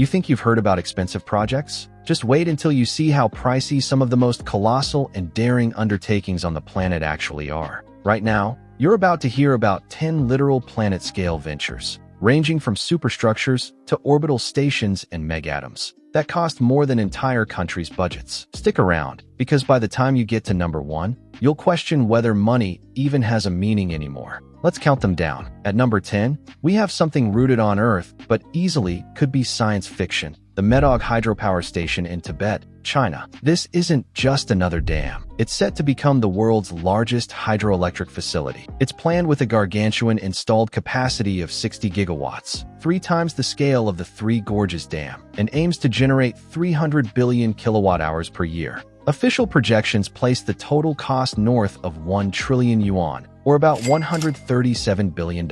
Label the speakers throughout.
Speaker 1: You think you've heard about expensive projects? Just wait until you see how pricey some of the most colossal and daring undertakings on the planet actually are. Right now, you're about to hear about 10 literal planet-scale ventures, ranging from superstructures to orbital stations and megatoms, that cost more than entire countries' budgets. Stick around, because by the time you get to number 1, you'll question whether money even has a meaning anymore. Let's count them down. At number 10, we have something rooted on Earth, but easily could be science fiction: the Medog hydropower station in Tibet, China. This isn't just another dam. It's set to become the world's largest hydroelectric facility. It's planned with a gargantuan installed capacity of 60 gigawatts, 3 times the scale of the Three Gorges Dam, and aims to generate 300 billion kilowatt-hours per year. Official projections place the total cost north of 1 trillion yuan, or about $137 billion.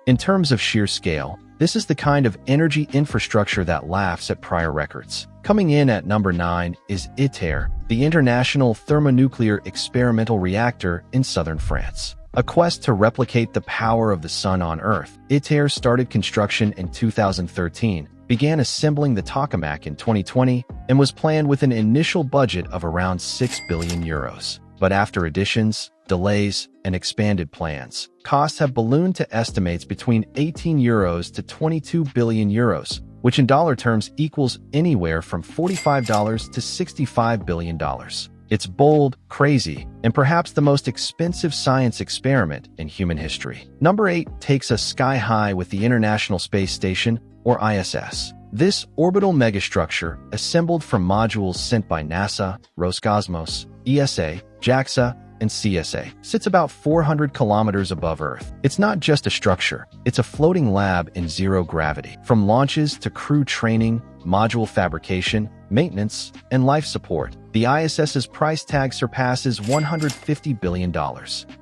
Speaker 1: In terms of sheer scale, this is the kind of energy infrastructure that laughs at prior records. Coming in at number 9 is ITER, the International Thermonuclear Experimental Reactor in southern France. A quest to replicate the power of the sun on Earth, ITER started construction in 2013, began assembling the tokamak in 2020, and was planned with an initial budget of around 6 billion euros. But after additions, delays, and expanded plans, costs have ballooned to estimates between 18 euros to 22 billion euros, which in dollar terms equals anywhere from $45 to $65 billion. It's bold, crazy, and perhaps the most expensive science experiment in human history. Number 8 takes us sky high with the International Space Station, or ISS. This orbital megastructure, assembled from modules sent by NASA, Roscosmos, ESA, JAXA, and CSA, sits about 400 kilometers above Earth. It's not just a structure, it's a floating lab in zero gravity. From launches to crew training, module fabrication, maintenance, and life support, the ISS's price tag surpasses $150 billion.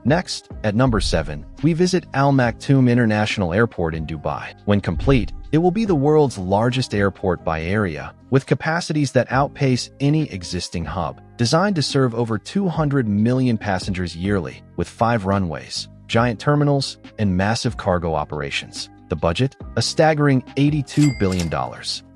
Speaker 1: Next, at number 7, we visit Al Maktoum International Airport in Dubai. When complete, it will be the world's largest airport by area, with capacities that outpace any existing hub. Designed to serve over 200 million passengers yearly, with 5 runways, giant terminals, and massive cargo operations. The budget? A staggering $82 billion.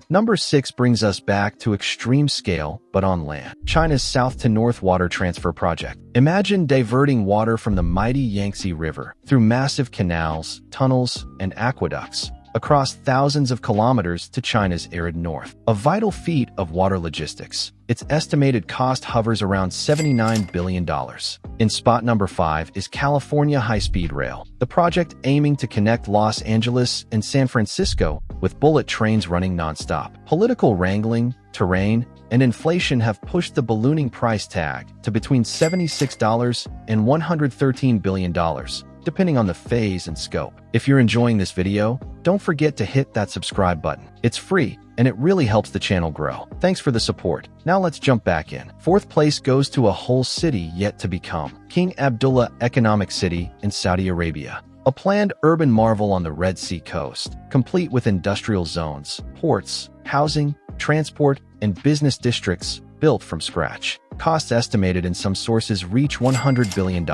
Speaker 1: Number 6 brings us back to extreme scale, but on land. China's south-to-north water transfer project. Imagine diverting water from the mighty Yangtze River through massive canals, tunnels, and aqueducts across thousands of kilometers to China's arid north. A vital feat of water logistics. Its estimated cost hovers around $79 billion. In spot number 5 is California High-Speed Rail, the project aiming to connect Los Angeles and San Francisco with bullet trains running nonstop. Political wrangling, terrain, and inflation have pushed the ballooning price tag to between $76 and $113 billion, depending on the phase and scope. If you're enjoying this video, don't forget to hit that subscribe button. It's free, and it really helps the channel grow. Thanks for the support. Now let's jump back in. 4th place goes to a whole city yet to become. King Abdullah Economic City in Saudi Arabia. A planned urban marvel on the Red Sea coast, complete with industrial zones, ports, housing, transport, and business districts built from scratch. Costs estimated in some sources reach $100 billion.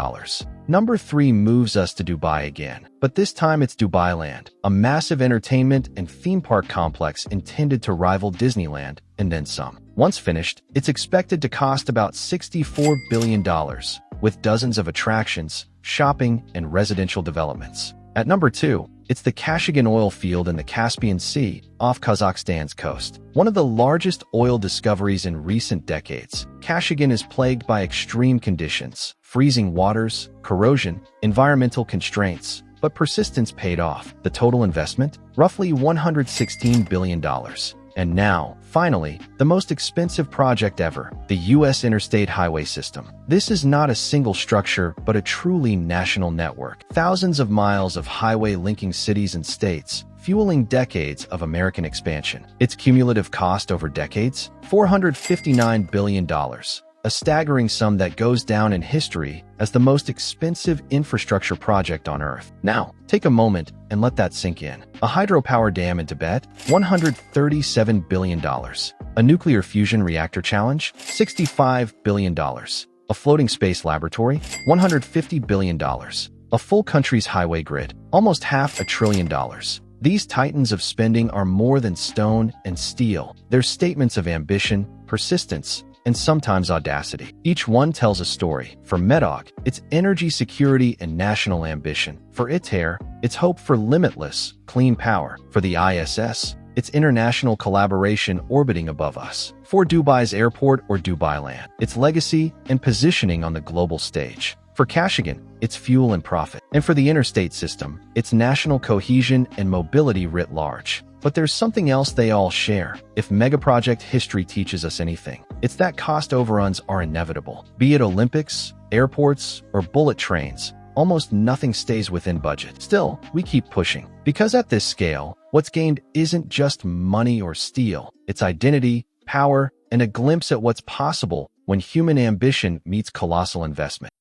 Speaker 1: Number 3 moves us to Dubai again, but this time it's Dubailand, a massive entertainment and theme park complex intended to rival Disneyland, and then some. Once finished, it's expected to cost about $64 billion, with dozens of attractions, shopping, and residential developments. At number 2, it's the Kashagan oil field in the Caspian Sea, off Kazakhstan's coast. One of the largest oil discoveries in recent decades, Kashagan is plagued by extreme conditions, freezing waters, corrosion, environmental constraints, but persistence paid off. The total investment? Roughly $116 billion. And now, finally, the most expensive project ever, the U.S. Interstate Highway System. This is not a single structure, but a truly national network. Thousands of miles of highway linking cities and states, fueling decades of American expansion. Its cumulative cost over decades? $459 billion. A staggering sum that goes down in history as the most expensive infrastructure project on Earth. Now, take a moment and let that sink in. A hydropower dam in Tibet? $137 billion. A nuclear fusion reactor challenge? $65 billion. A floating space laboratory? $150 billion. A full country's highway grid? Almost $500 billion. These titans of spending are more than stone and steel. They're statements of ambition, persistence, and sometimes audacity. Each one tells a story. For MEDOC, it's energy security and national ambition. For ITER, it's hope for limitless, clean power. For the ISS, it's international collaboration orbiting above us. For Dubai's airport or Dubai Land, it's legacy and positioning on the global stage. For Kashagan, it's fuel and profit. And for the interstate system, it's national cohesion and mobility writ large. But there's something else they all share. If megaproject history teaches us anything, it's that cost overruns are inevitable. Be it Olympics, airports, or bullet trains, almost nothing stays within budget. Still, we keep pushing. Because at this scale, what's gained isn't just money or steel. It's identity, power, and a glimpse at what's possible when human ambition meets colossal investment.